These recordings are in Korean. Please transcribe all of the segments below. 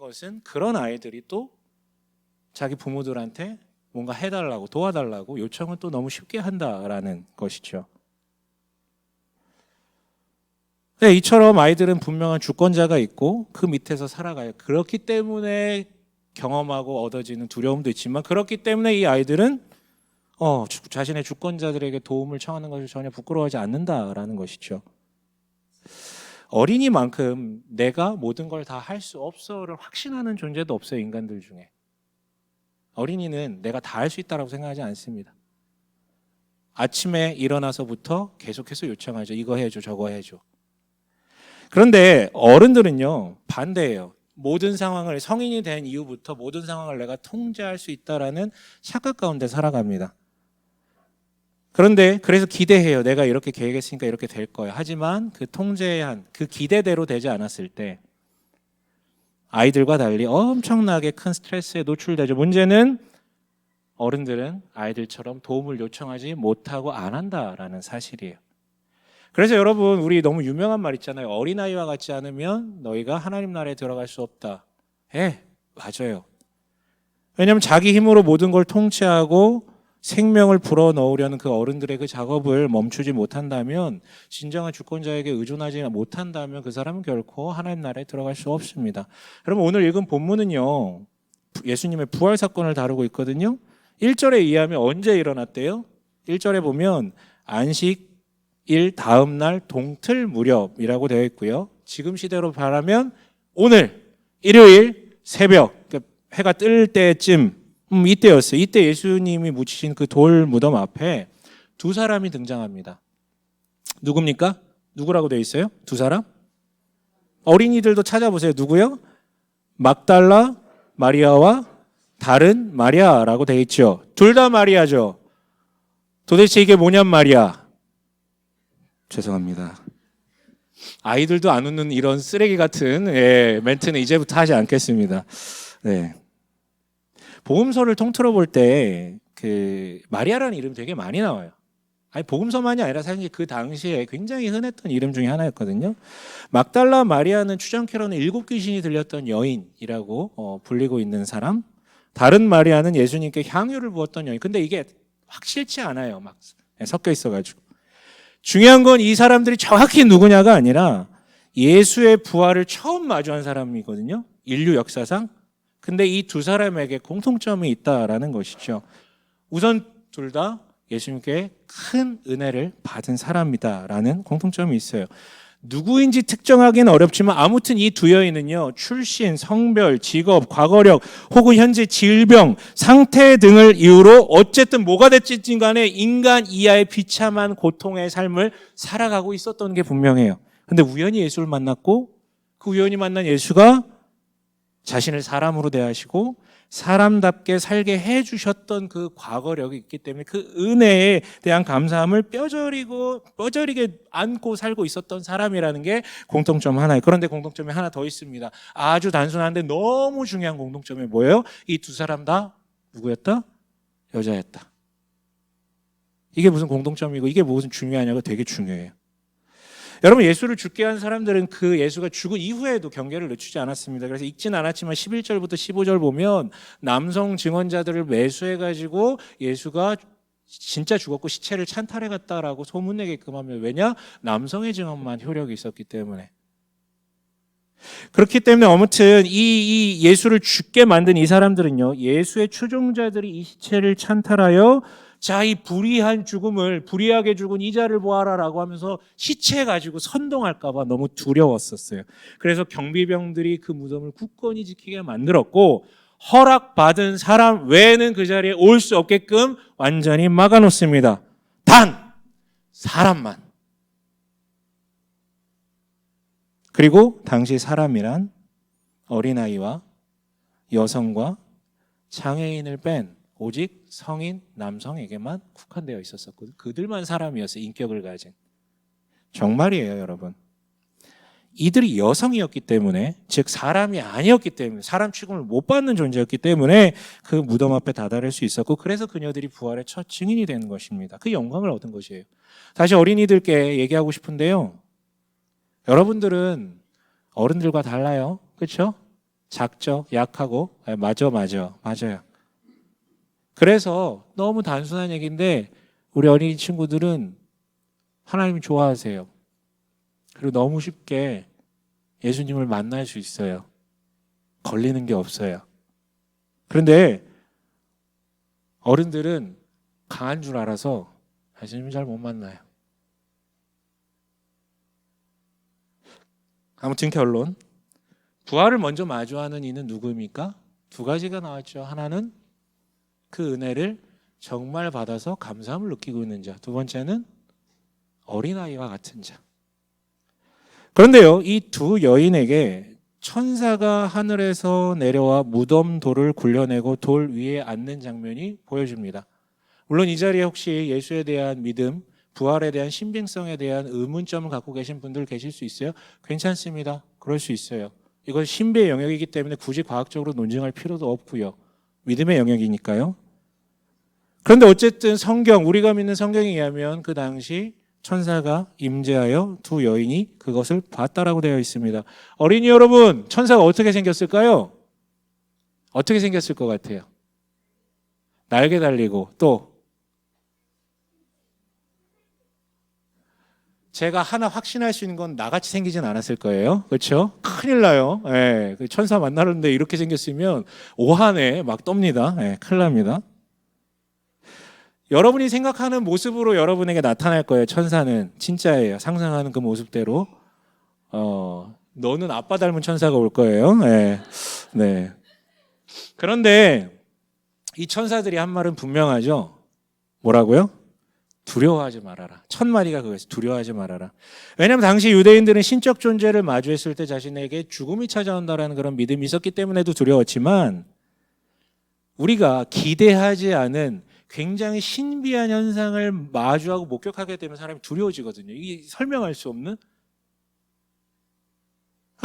것은 그런 아이들이 또 자기 부모들한테 뭔가 해달라고 도와달라고 요청을 또 너무 쉽게 한다라는 것이죠. 네, 이처럼 아이들은 분명한 주권자가 있고 그 밑에서 살아가요. 그렇기 때문에 경험하고 얻어지는 두려움도 있지만 그렇기 때문에 이 아이들은 자신의 주권자들에게 도움을 청하는 것을 전혀 부끄러워하지 않는다라는 것이죠. 어린이만큼 내가 모든 걸 다 할 수 없어를 확신하는 존재도 없어요. 인간들 중에. 어린이는 내가 다 할 수 있다고 생각하지 않습니다. 아침에 일어나서부터 계속해서 요청하죠. 이거 해줘, 저거 해줘. 그런데 어른들은요, 반대예요. 모든 상황을 성인이 된 이후부터 모든 상황을 내가 통제할 수 있다라는 착각 가운데 살아갑니다. 그런데 그래서 기대해요. 내가 이렇게 계획했으니까 이렇게 될 거야. 하지만 그 통제한 그 기대대로 되지 않았을 때 아이들과 달리 엄청나게 큰 스트레스에 노출되죠. 문제는 어른들은 아이들처럼 도움을 요청하지 못하고 안 한다라는 사실이에요. 그래서 여러분, 우리 너무 유명한 말 있잖아요. 어린아이와 같지 않으면 너희가 하나님 나라에 들어갈 수 없다. 맞아요. 왜냐하면 자기 힘으로 모든 걸 통치하고 생명을 불어넣으려는 그 어른들의 그 작업을 멈추지 못한다면, 진정한 주권자에게 의존하지 못한다면 그 사람은 결코 하나님 나라에 들어갈 수 없습니다. 여러분, 오늘 읽은 본문은요, 예수님의 부활 사건을 다루고 있거든요. 1절에 의하면 언제 일어났대요? 1절에 보면 안식일 다음 날 동틀 무렵이라고 되어 있고요. 지금 시대로 말하면 오늘 일요일 새벽, 그러니까 해가 뜰 때쯤 이때였어요. 이때 예수님이 묻히신 그 돌 무덤 앞에 두 사람이 등장합니다. 누굽니까? 누구라고 되어 있어요? 두 사람? 어린이들도 찾아보세요. 누구요? 막달라 마리아와 다른 마리아라고 되어 있죠. 둘 다 마리아죠. 도대체 이게 뭐냔 말이야. 죄송합니다. 아이들도 안 웃는 이런 쓰레기 같은 멘트는 이제부터 하지 않겠습니다. 네. 복음서를 통틀어 볼 때 그 마리아라는 이름 되게 많이 나와요. 아니, 복음서만이 아니라 사실 그 당시에 굉장히 흔했던 이름 중에 하나였거든요. 막달라 마리아는 추정키로는 7 귀신이 들렸던 여인이라고 불리고 있는 사람. 다른 마리아는 예수님께 향유를 부었던 여인. 근데 이게 확실치 않아요. 막 섞여 있어가지고. 중요한 건 이 사람들이 정확히 누구냐가 아니라 예수의 부활을 처음 마주한 사람이거든요. 인류 역사상. 근데 이 두 사람에게 공통점이 있다라는 것이죠. 우선 둘 다 예수님께 큰 은혜를 받은 사람이다라는 공통점이 있어요. 누구인지 특정하기는 어렵지만 아무튼 이 두 여인은요, 출신, 성별, 직업, 과거력 혹은 현재 질병, 상태 등을 이유로 어쨌든 뭐가 됐든 간에 인간 이하의 비참한 고통의 삶을 살아가고 있었던 게 분명해요. 근데 우연히 예수를 만났고 그 우연히 만난 예수가 자신을 사람으로 대하시고 사람답게 살게 해주셨던 그 과거력이 있기 때문에 그 은혜에 대한 감사함을 뼈저리게 안고 살고 있었던 사람이라는 게 공통점 하나예요. 그런데 공통점이 하나 더 있습니다. 아주 단순한데 너무 중요한 공통점이 뭐예요? 이 두 사람 다 누구였다? 여자였다. 이게 무슨 공통점이고 이게 무슨 중요하냐고 되게 중요해요. 여러분, 예수를 죽게 한 사람들은 그 예수가 죽은 이후에도 경계를 늦추지 않았습니다. 그래서 읽지는 않았지만 11절부터 15절 보면 남성 증언자들을 매수해가지고 예수가 진짜 죽었고 시체를 찬탈해 갔다라고 소문내게끔 하면, 왜냐? 남성의 증언만 효력이 있었기 때문에. 그렇기 때문에 아무튼 이 예수를 죽게 만든 이 사람들은요, 예수의 추종자들이 이 시체를 찬탈하여 자, 이 불의한 죽음을, 불의하게 죽은 이자를 보아라라고 하면서 시체 가지고 선동할까 봐 너무 두려웠었어요. 그래서 경비병들이 그 무덤을 굳건히 지키게 만들었고, 허락받은 사람 외에는 그 자리에 올 수 없게끔 완전히 막아놓습니다. 단 사람만. 그리고 당시 사람이란 어린아이와 여성과 장애인을 뺀 오직 성인 남성에게만 국한되어 있었었거든요. 그들만 사람이었어요. 인격을 가진. 정말이에요, 여러분. 이들이 여성이었기 때문에, 즉 사람이 아니었기 때문에, 사람 취급을 못 받는 존재였기 때문에 그 무덤 앞에 다다를 수 있었고, 그래서 그녀들이 부활의 첫 증인이 되는 것입니다. 그 영광을 얻은 것이에요. 다시 어린이들께 얘기하고 싶은데요, 여러분들은 어른들과 달라요. 그렇죠? 작죠, 약하고. 맞아요. 그래서 너무 단순한 얘기인데 우리 어린이 친구들은 하나님 좋아하세요. 그리고 너무 쉽게 예수님을 만날 수 있어요. 걸리는 게 없어요. 그런데 어른들은 강한 줄 알아서 예수님을 잘 못 만나요. 아무튼 결론, 부활을 먼저 마주하는 이는 누구입니까? 두 가지가 나왔죠. 하나는 그 은혜를 정말 받아서 감사함을 느끼고 있는 자, 두 번째는 어린아이와 같은 자. 그런데요, 이 두 여인에게 천사가 하늘에서 내려와 무덤 돌을 굴려내고 돌 위에 앉는 장면이 보여집니다. 물론 이 자리에 혹시 예수에 대한 믿음, 부활에 대한 신빙성에 대한 의문점을 갖고 계신 분들 계실 수 있어요? 괜찮습니다. 그럴 수 있어요. 이건 신비의 영역이기 때문에 굳이 과학적으로 논증할 필요도 없고요. 믿음의 영역이니까요. 그런데 어쨌든 성경, 우리가 믿는 성경에 의하면 그 당시 천사가 임재하여 두 여인이 그것을 봤다라고 되어 있습니다. 어린이 여러분, 천사가 어떻게 생겼을까요? 어떻게 생겼을 것 같아요? 날개 달리고 또 제가 하나 확신할 수 있는 건 나같이 생기진 않았을 거예요. 그렇죠? 큰일 나요. 예, 천사 만나는데 이렇게 생겼으면 오한에 막 떱니다. 예, 큰일 납니다. 여러분이 생각하는 모습으로 여러분에게 나타날 거예요. 천사는 진짜예요. 상상하는 그 모습대로. 너는 아빠 닮은 천사가 올 거예요. 네. 네. 그런데 이 천사들이 한 말은 분명하죠. 뭐라고요? 두려워하지 말아라. 첫 마디가 그거였어요. 두려워하지 말아라. 왜냐하면 당시 유대인들은 신적 존재를 마주했을 때 자신에게 죽음이 찾아온다라는 그런 믿음이 있었기 때문에도 두려웠지만 우리가 기대하지 않은 굉장히 신비한 현상을 마주하고 목격하게 되면 사람이 두려워지거든요. 이게 설명할 수 없는?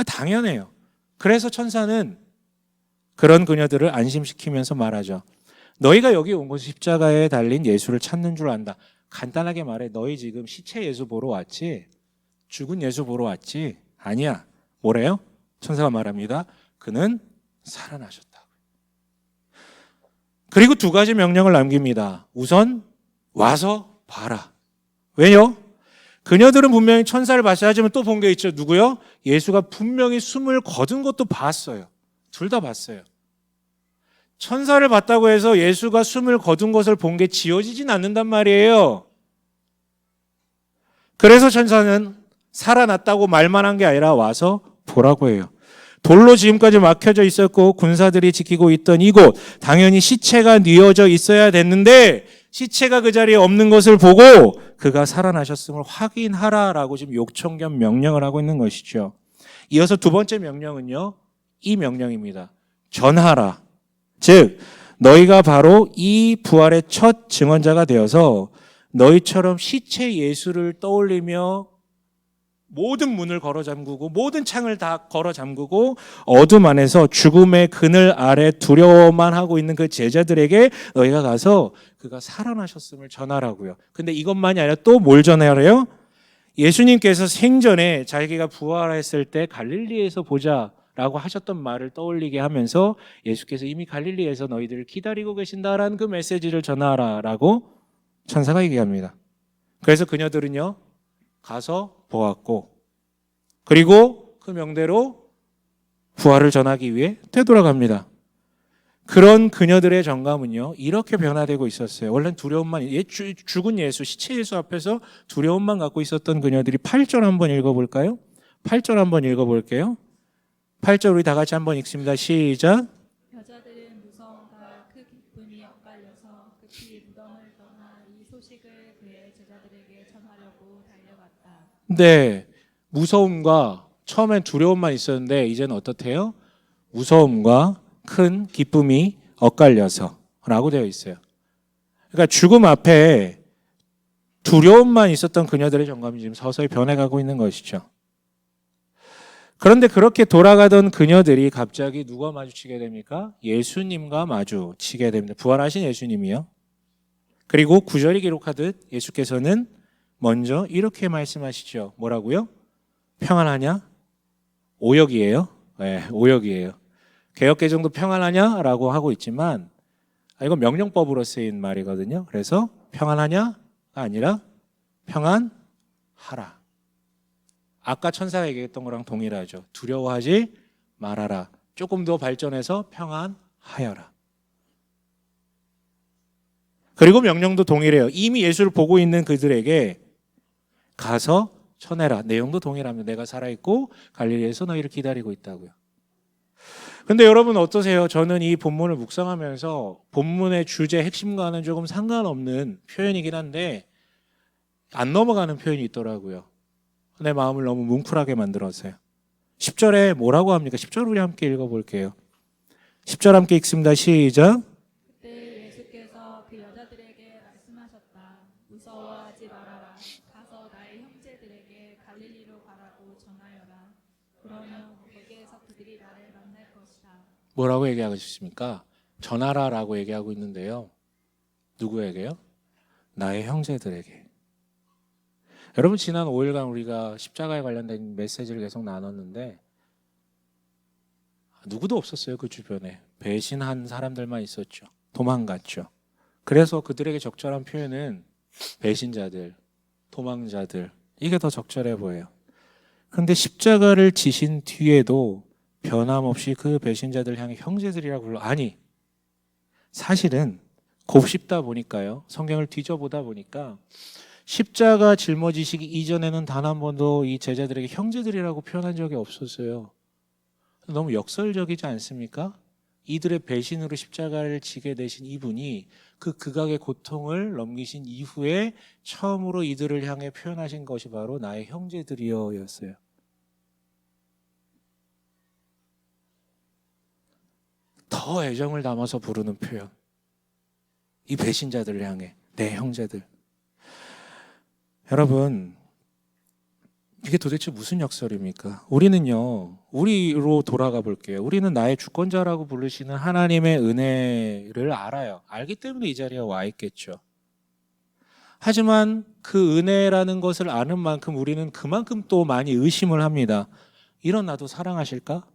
당연해요. 그래서 천사는 그런 그녀들을 안심시키면서 말하죠. 너희가 여기 온 것은 십자가에 달린 예수를 찾는 줄 안다. 간단하게 말해, 너희 지금 시체 예수 보러 왔지? 죽은 예수 보러 왔지? 아니야. 뭐래요? 천사가 말합니다. 그는 살아나셨다. 그리고 두 가지 명령을 남깁니다. 우선 와서 봐라. 왜요? 그녀들은 분명히 천사를 봤어요. 하지만 또 본 게 있죠. 누구요? 예수가 분명히 숨을 거둔 것도 봤어요. 둘 다 봤어요. 천사를 봤다고 해서 예수가 숨을 거둔 것을 본 게 지워지진 않는단 말이에요. 그래서 천사는 살아났다고 말만 한 게 아니라 와서 보라고 해요. 돌로 지금까지 막혀져 있었고 군사들이 지키고 있던 이곳, 당연히 시체가 뉘어져 있어야 됐는데 시체가 그 자리에 없는 것을 보고 그가 살아나셨음을 확인하라라고 지금 요청 겸 명령을 하고 있는 것이죠. 이어서 두 번째 명령은요, 이 명령입니다. 전하라. 즉 너희가 바로 이 부활의 첫 증언자가 되어서 너희처럼 시체 예수를 떠올리며 모든 문을 걸어 잠그고 모든 창을 다 걸어 잠그고 어둠 안에서 죽음의 그늘 아래 두려워만 하고 있는 그 제자들에게 너희가 가서 그가 살아나셨음을 전하라고요. 근데 이것만이 아니라 또 뭘 전하래요? 예수님께서 생전에 자기가 부활했을 때 갈릴리에서 보자라고 하셨던 말을 떠올리게 하면서 예수께서 이미 갈릴리에서 너희들을 기다리고 계신다라는 그 메시지를 전하라라고 천사가 얘기합니다. 그래서 그녀들은요 가서 보았고 그리고 그 명대로 부활을 전하기 위해 되돌아갑니다. 그런 그녀들의 정감은요 이렇게 변화되고 있었어요. 원래는 두려움만, 죽은 예수, 시체 예수 앞에서 두려움만 갖고 있었던 그녀들이 8절 한번 읽어볼까요? 8절 한번 읽어볼게요. 8절 우리 다 같이 한번 읽습니다. 시작. 여자들은 무서움과 그 기쁨이 엇갈려서 급히 무덤을 떠나 이 소식을 그의 제자들에게 전하려고 달려갔다. 네, 무서움과 처음엔 두려움만 있었는데 이제는 어떻대요? 무서움과 큰 기쁨이 엇갈려서 라고 되어 있어요. 그러니까 죽음 앞에 두려움만 있었던 그녀들의 정감이 지금 서서히 변해가고 있는 것이죠. 그런데 그렇게 돌아가던 그녀들이 갑자기 누가 마주치게 됩니까? 예수님과 마주치게 됩니다. 부활하신 예수님이요. 그리고 9절이 기록하듯 예수께서는 먼저 이렇게 말씀하시죠. 뭐라고요? 평안하냐? 오역이에요. 네, 오역이에요. 개혁개정도 평안하냐라고 하고 있지만 이건 명령법으로 쓰인 말이거든요. 그래서 평안하냐가 아니라 평안하라. 아까 천사가 얘기했던 거랑 동일하죠. 두려워하지 말아라. 조금 더 발전해서 평안하여라. 그리고 명령도 동일해요. 이미 예수를 보고 있는 그들에게 가서 전해라. 내용도 동일합니다. 내가 살아있고 갈릴리에서 너희를 기다리고 있다고요. 근데 여러분 어떠세요? 저는 이 본문을 묵상하면서 본문의 주제 핵심과는 조금 상관없는 표현이긴 한데 안 넘어가는 표현이 있더라고요. 내 마음을 너무 뭉클하게 만들었어요. 10절에 뭐라고 합니까? 10절 우리 함께 읽어볼게요. 10절 함께 읽습니다. 시작. 그때 예수께서 그 여자들에게 말씀하셨다. 무서워하지 말아라. 가서 나의 형제들에게 갈릴리로 가라고 전하여라. 그러면 거기에서 그들이 나를 만날 것이다. 뭐라고 얘기하고 싶습니까? 전하라라고 얘기하고 있는데요. 누구에게요? 나의 형제들에게. 여러분 지난 5일간 우리가 십자가에 관련된 메시지를 계속 나눴는데 누구도 없었어요. 그 주변에. 배신한 사람들만 있었죠. 도망갔죠. 그래서 그들에게 적절한 표현은 배신자들, 도망자들, 이게 더 적절해 보여요. 그런데 십자가를 지신 뒤에도 변함없이 그 배신자들 향해 형제들이라고 불러. 아니, 사실은 곱씹다 보니까요. 성경을 뒤져보다 보니까 십자가 짊어지시기 이전에는 단 한 번도 이 제자들에게 형제들이라고 표현한 적이 없었어요. 너무 역설적이지 않습니까? 이들의 배신으로 십자가를 지게 되신 이분이 그 극악의 고통을 넘기신 이후에 처음으로 이들을 향해 표현하신 것이 바로 나의 형제들이여 였어요. 더 애정을 담아서 부르는 표현. 이 배신자들을 향해 내 형제들. 여러분, 이게 도대체 무슨 역설입니까? 우리는요, 우리로 돌아가 볼게요. 우리는 나의 주권자라고 부르시는 하나님의 은혜를 알아요. 알기 때문에 이 자리에 와 있겠죠. 하지만 그 은혜라는 것을 아는 만큼 우리는 그만큼 또 많이 의심을 합니다. 이런 나도 사랑하실까?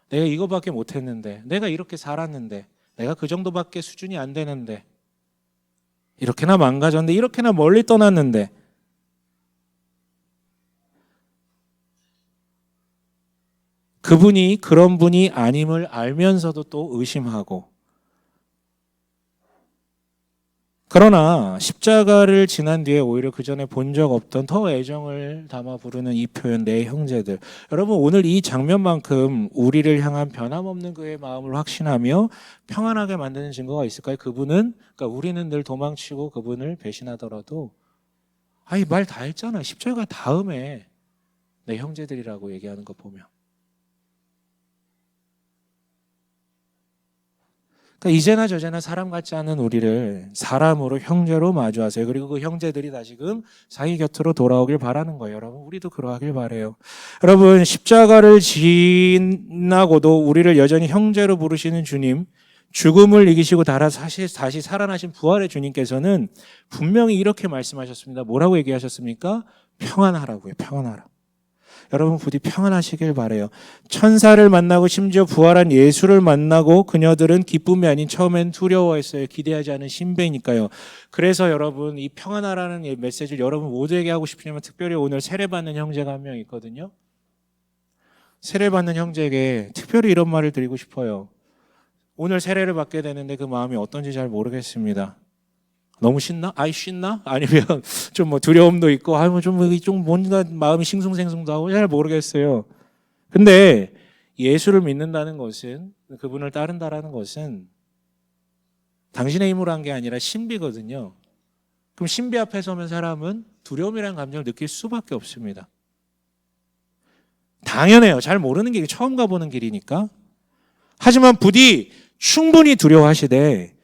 내가 이거밖에 못했는데, 내가 이렇게 살았는데, 내가 그 정도밖에 수준이 안 되는데, 이렇게나 망가졌는데, 이렇게나 멀리 떠났는데, 그분이 그런 분이 아님을 알면서도 또 의심하고, 그러나 십자가를 지난 뒤에 오히려 그 전에 본 적 없던 더 애정을 담아 부르는 이 표현 내 형제들. 여러분 오늘 이 장면만큼 우리를 향한 변함없는 그의 마음을 확신하며 평안하게 만드는 증거가 있을까요? 그분은, 그러니까 우리는 늘 도망치고 그분을 배신하더라도 아니 말 다 했잖아. 십자가 다음에 내 형제들이라고 얘기하는 거 보면. 그러니까 이제나 저제나 사람 같지 않은 우리를 사람으로 형제로 마주하세요. 그리고 그 형제들이 다시금 자기 곁으로 돌아오길 바라는 거예요. 여러분 우리도 그러하길 바라요. 여러분 십자가를 지나고도 우리를 여전히 형제로 부르시는 주님, 죽음을 이기시고 다시 살아나신 부활의 주님께서는 분명히 이렇게 말씀하셨습니다. 뭐라고 얘기하셨습니까? 평안하라고요. 평안하라. 여러분 부디 평안하시길 바라요. 천사를 만나고 심지어 부활한 예수를 만나고 그녀들은 기쁨이 아닌 처음엔 두려워했어요. 기대하지 않은 신배니까요. 그래서 여러분 이 평안하라는 메시지를 여러분 모두에게 하고 싶으면 특별히 오늘 세례받는 형제가 한 명 있거든요. 세례받는 형제에게 특별히 이런 말을 드리고 싶어요. 오늘 세례를 받게 되는데 그 마음이 어떤지 잘 모르겠습니다. 너무 신나? 아이 신나? 아니면 좀 뭐 두려움도 있고, 좀 뭔가 마음이 싱숭생숭도 하고 잘 모르겠어요. 근데 예수를 믿는다는 것은, 그분을 따른다라는 것은 당신의 힘으로 한 게 아니라 신비거든요. 그럼 신비 앞에 서면 사람은 두려움이라는 감정을 느낄 수밖에 없습니다. 당연해요. 잘 모르는 게 처음 가보는 길이니까. 하지만 부디 충분히 두려워하시되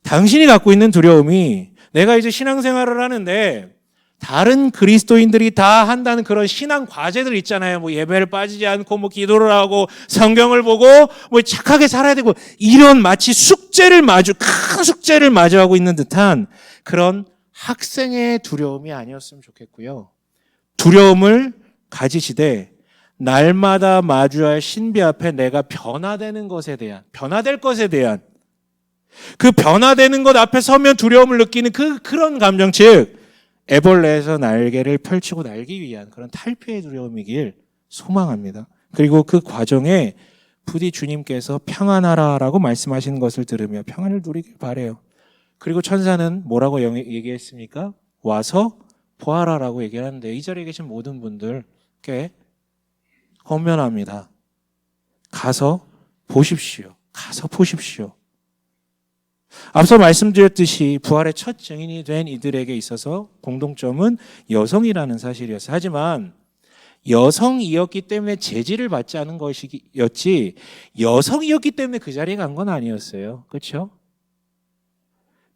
당신이 갖고 있는 두려움이 내가 이제 신앙생활을 하는데 다른 그리스도인들이 다 한다는 그런 신앙 과제들 있잖아요. 뭐 예배를 빠지지 않고 뭐 기도를 하고 성경을 보고 뭐 착하게 살아야 되고 이런 마치 큰 숙제를 마주하고 있는 듯한 그런 학생의 두려움이 아니었으면 좋겠고요. 두려움을 가지시되 날마다 마주할 신비 앞에 내가 변화되는 것에 대한, 변화될 것에 대한, 그 변화되는 것 앞에 서면 두려움을 느끼는 그런 감정, 즉 애벌레에서 날개를 펼치고 날기 위한 그런 탈피의 두려움이길 소망합니다. 그리고 그 과정에 부디 주님께서 평안하라라고 말씀하시는 것을 들으며 평안을 누리길 바라요. 그리고 천사는 뭐라고 얘기했습니까? 와서 보아라라고 얘기하는데 이 자리에 계신 모든 분들께 권면합니다. 가서 보십시오. 가서 보십시오. 앞서 말씀드렸듯이 부활의 첫 증인이 된 이들에게 있어서 공동점은 여성이라는 사실이었어요. 하지만 여성이었기 때문에 제지를 받지 않은 것이었지 여성이었기 때문에 그 자리에 간 건 아니었어요. 그렇죠?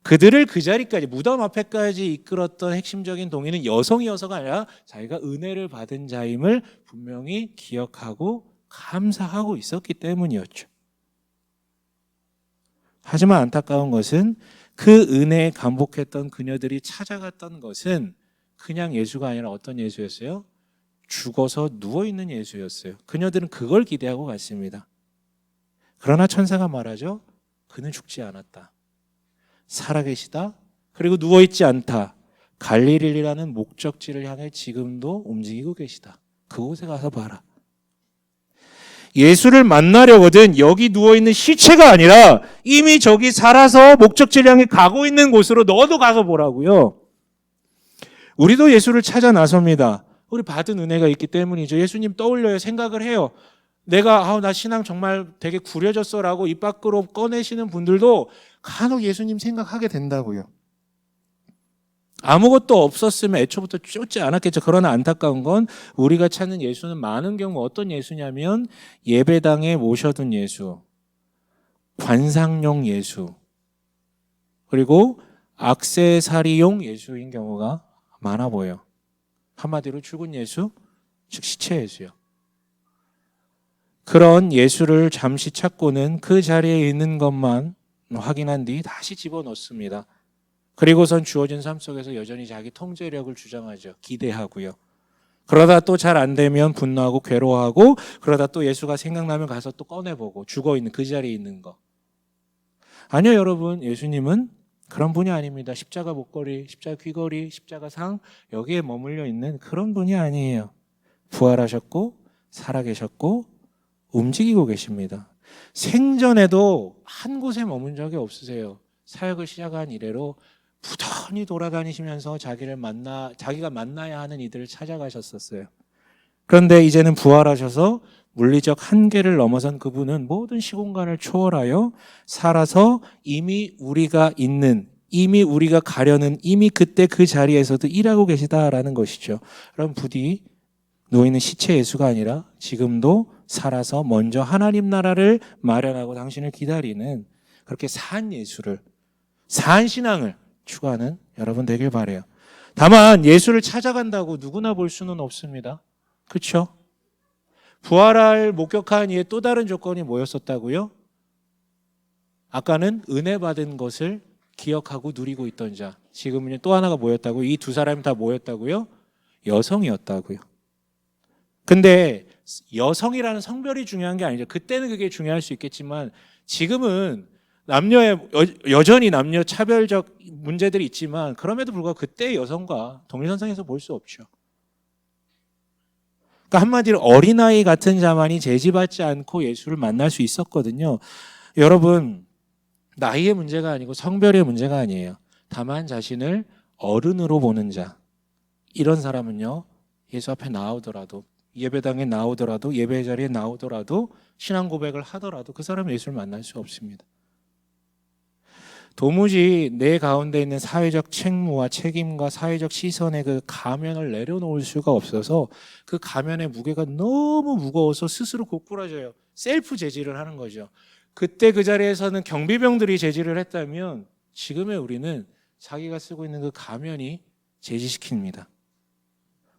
그들을 그 자리까지 무덤 앞에까지 이끌었던 핵심적인 동의는 여성이어서가 아니라 자기가 은혜를 받은 자임을 분명히 기억하고 감사하고 있었기 때문이었죠. 하지만 안타까운 것은 그 은혜에 감복했던 그녀들이 찾아갔던 것은 그냥 예수가 아니라 어떤 예수였어요? 죽어서 누워있는 예수였어요. 그녀들은 그걸 기대하고 갔습니다. 그러나 천사가 말하죠. 그는 죽지 않았다. 살아계시다. 그리고 누워있지 않다. 갈릴리라는 목적지를 향해 지금도 움직이고 계시다. 그곳에 가서 봐라. 예수를 만나려거든 여기 누워있는 시체가 아니라 이미 저기 살아서 목적지를 향해 가고 있는 곳으로 너도 가서 보라고요. 우리도 예수를 찾아 나섭니다. 우리 받은 은혜가 있기 때문이죠. 예수님 떠올려요. 생각을 해요. 내가 나 신앙 정말 되게 구려졌어라고 입 밖으로 꺼내시는 분들도 간혹 예수님 생각하게 된다고요. 아무것도 없었으면 애초부터 쫓지 않았겠죠. 그러나 안타까운 건 우리가 찾는 예수는 많은 경우 어떤 예수냐면 예배당에 모셔둔 예수, 관상용 예수, 그리고 액세서리용 예수인 경우가 많아 보여요. 한마디로 죽은 예수, 즉 시체 예수요. 그런 예수를 잠시 찾고는 그 자리에 있는 것만 확인한 뒤 다시 집어넣습니다. 그리고선 주어진 삶 속에서 여전히 자기 통제력을 주장하죠. 기대하고요. 그러다 또 잘 안 되면 분노하고 괴로워하고 그러다 또 예수가 생각나면 가서 또 꺼내보고 죽어있는 그 자리에 있는 거. 아니요 여러분, 예수님은 그런 분이 아닙니다. 십자가 목걸이, 십자가 귀걸이, 십자가 상 여기에 머물러 있는 그런 분이 아니에요. 부활하셨고 살아계셨고 움직이고 계십니다. 생전에도 한 곳에 머문 적이 없으세요. 사역을 시작한 이래로 부단히 돌아다니시면서 자기가 만나야 하는 이들을 찾아가셨었어요. 그런데 이제는 부활하셔서 물리적 한계를 넘어선 그분은 모든 시공간을 초월하여 살아서 이미 우리가 가려는 이미 그때 그 자리에서도 일하고 계시다라는 것이죠. 그럼 부디 누워있는 시체 예수가 아니라 지금도 살아서 먼저 하나님 나라를 마련하고 당신을 기다리는 그렇게 산 예수를, 산 신앙을 추구하는 여러분 되길 바라요. 다만 예수를 찾아간다고 누구나 볼 수는 없습니다. 그렇죠? 부활을 목격한 이의 또 다른 조건이 뭐였었다고요? 아까는 은혜 받은 것을 기억하고 누리고 있던 자. 지금은 또 하나가 뭐였다고? 이 두 사람이 다 뭐였다고요? 여성이었다고요. 근데 여성이라는 성별이 중요한 게 아니죠. 그때는 그게 중요할 수 있겠지만 지금은 여전히 남녀 차별적 문제들이 있지만 그럼에도 불구하고 그때의 여성과 동일선상에서 볼 수 없죠. 그러니까 한마디로 어린아이 같은 자만이 제지받지 않고 예수를 만날 수 있었거든요. 여러분, 나이의 문제가 아니고 성별의 문제가 아니에요. 다만 자신을 어른으로 보는 자, 이런 사람은요 예수 앞에 나오더라도, 예배당에 나오더라도, 예배 자리에 나오더라도, 신앙 고백을 하더라도 그 사람은 예수를 만날 수 없습니다. 도무지 내 가운데 있는 사회적 책무와 책임과 사회적 시선의 그 가면을 내려놓을 수가 없어서 그 가면의 무게가 너무 무거워서 스스로 고꾸라져요. 셀프 제지를 하는 거죠. 그때 그 자리에서는 경비병들이 제지를 했다면 지금의 우리는 자기가 쓰고 있는 그 가면이 제지시킵니다.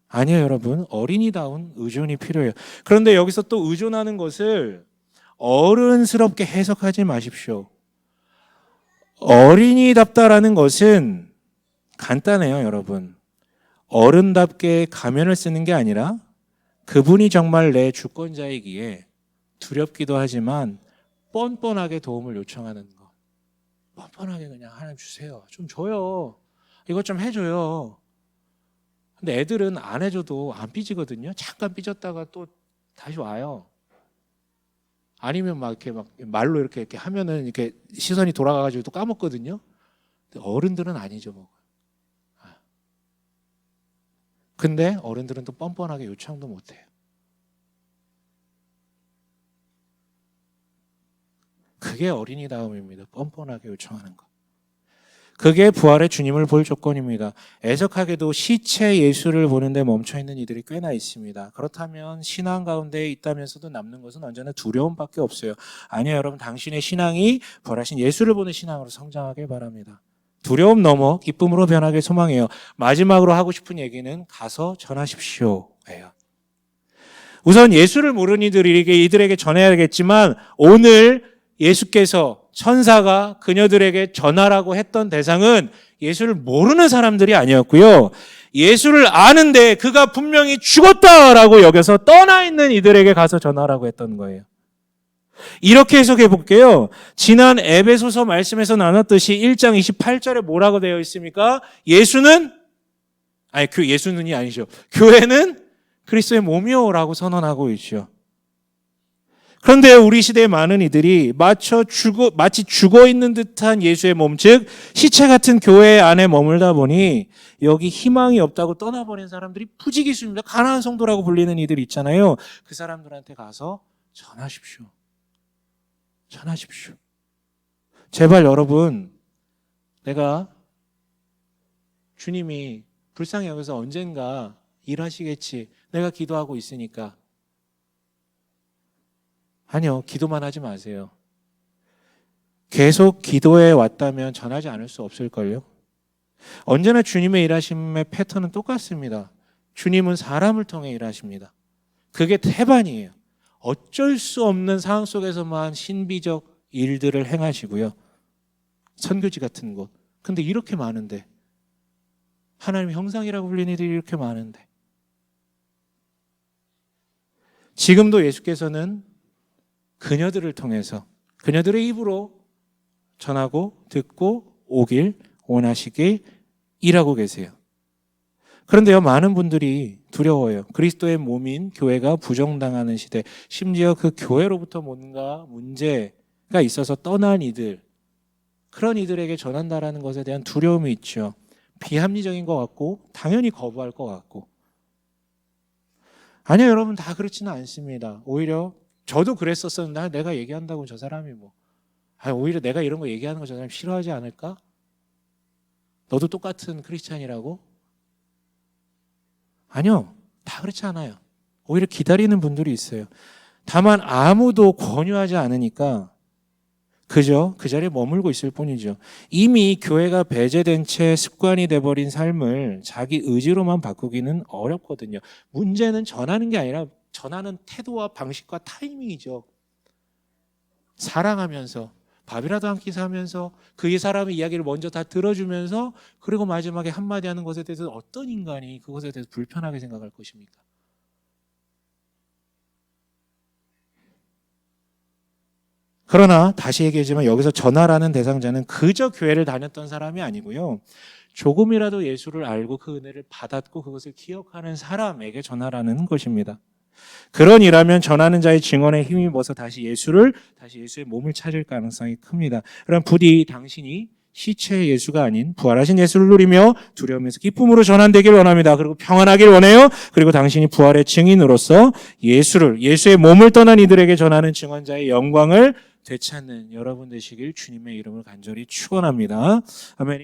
아니요 여러분, 어린이다운 의존이 필요해요. 그런데 여기서 또 의존하는 것을 어른스럽게 해석하지 마십시오. 어린이답다라는 것은 간단해요 여러분. 어른답게 가면을 쓰는 게 아니라 그분이 정말 내 주권자이기에 두렵기도 하지만 뻔뻔하게 도움을 요청하는 거. 뻔뻔하게 그냥 하나님 주세요. 좀 줘요. 이것 좀 해줘요. 근데 애들은 안 해줘도 안 삐지거든요. 잠깐 삐졌다가 또 다시 와요. 아니면 막 이렇게 막 말로 이렇게 하면은 이렇게 시선이 돌아가가지고 또 까먹거든요. 근데 어른들은 안 잊어먹어요. 근데 어른들은 또 뻔뻔하게 요청도 못해요. 그게 어린이다움입니다. 뻔뻔하게 요청하는 거. 그게 부활의 주님을 볼 조건입니다. 애석하게도 시체 예수를 보는데 멈춰있는 이들이 꽤나 있습니다. 그렇다면 신앙 가운데 있다면서도 남는 것은 언제나 두려움밖에 없어요. 아니요, 여러분, 당신의 신앙이 부활하신 예수를 보는 신앙으로 성장하길 바랍니다. 두려움 넘어 기쁨으로 변하길 소망해요. 마지막으로 하고 싶은 얘기는 가서 전하십시오예요. 우선 예수를 모르는 이들에게 전해야겠지만 오늘 예수께서 천사가 그녀들에게 전하라고 했던 대상은 예수를 모르는 사람들이 아니었고요. 예수를 아는데 그가 분명히 죽었다라고 여겨서 떠나 있는 이들에게 가서 전하라고 했던 거예요. 이렇게 해석해 볼게요. 지난 에베소서 말씀에서 나눴듯이 1장 28절에 뭐라고 되어 있습니까? 예수는이 아니죠. 교회는 그리스도의 몸이요라고 선언하고 있죠. 그런데 우리 시대의 많은 이들이 마치 죽어 있는 듯한 예수의 몸, 즉 시체 같은 교회 안에 머물다 보니 여기 희망이 없다고 떠나버린 사람들이 부지기수입니다. 가난한 성도라고 불리는 이들 있잖아요. 그 사람들한테 가서 전하십시오. 전하십시오. 제발 여러분, 내가 주님이 불쌍히 여기서 언젠가 일하시겠지. 내가 기도하고 있으니까. 아니요, 기도만 하지 마세요. 계속 기도해 왔다면 전하지 않을 수 없을걸요. 언제나 주님의 일하심의 패턴은 똑같습니다. 주님은 사람을 통해 일하십니다. 그게 태반이에요. 어쩔 수 없는 상황 속에서만 신비적 일들을 행하시고요. 선교지 같은 곳. 근데 이렇게 많은데, 하나님의 형상이라고 불리는 일이 이렇게 많은데, 지금도 예수께서는 그녀들을 통해서 그녀들의 입으로 전하고 듣고 오길 원하시길 일하고 계세요. 그런데요, 많은 분들이 두려워요. 그리스도의 몸인 교회가 부정당하는 시대, 심지어 그 교회로부터 뭔가 문제가 있어서 떠난 이들, 그런 이들에게 전한다라는 것에 대한 두려움이 있죠. 비합리적인 것 같고 당연히 거부할 것 같고. 아니요, 여러분, 다 그렇지는 않습니다. 오히려 저도 그랬었었는데 내가 얘기한다고 저 사람이 오히려 내가 이런 거 얘기하는 거 저 사람이 싫어하지 않을까? 너도 똑같은 크리스찬이라고? 아니요, 다 그렇지 않아요. 오히려 기다리는 분들이 있어요. 다만 아무도 권유하지 않으니까 그저 그 자리에 머물고 있을 뿐이죠. 이미 교회가 배제된 채 습관이 돼버린 삶을 자기 의지로만 바꾸기는 어렵거든요. 문제는 전하는 게 아니라 전하는 태도와 방식과 타이밍이죠. 사랑하면서 밥이라도 한 끼 사면서 그 사람의 이야기를 먼저 다 들어주면서 그리고 마지막에 한마디 하는 것에 대해서 어떤 인간이 그것에 대해서 불편하게 생각할 것입니까? 그러나 다시 얘기하지만 여기서 전하라는 대상자는 그저 교회를 다녔던 사람이 아니고요. 조금이라도 예수를 알고 그 은혜를 받았고 그것을 기억하는 사람에게 전하라는 것입니다. 그러니라면 전하는 자의 증언에 힘입어서 다시 예수의 몸을 찾을 가능성이 큽니다. 그럼 부디 당신이 시체의 예수가 아닌 부활하신 예수를 누리며 두려움에서 기쁨으로 전환되길 원합니다. 그리고 평안하길 원해요. 그리고 당신이 부활의 증인으로서 예수의 몸을 떠난 이들에게 전하는 증언자의 영광을 되찾는 여러분 되시길 주님의 이름을 간절히 축원합니다. 아멘.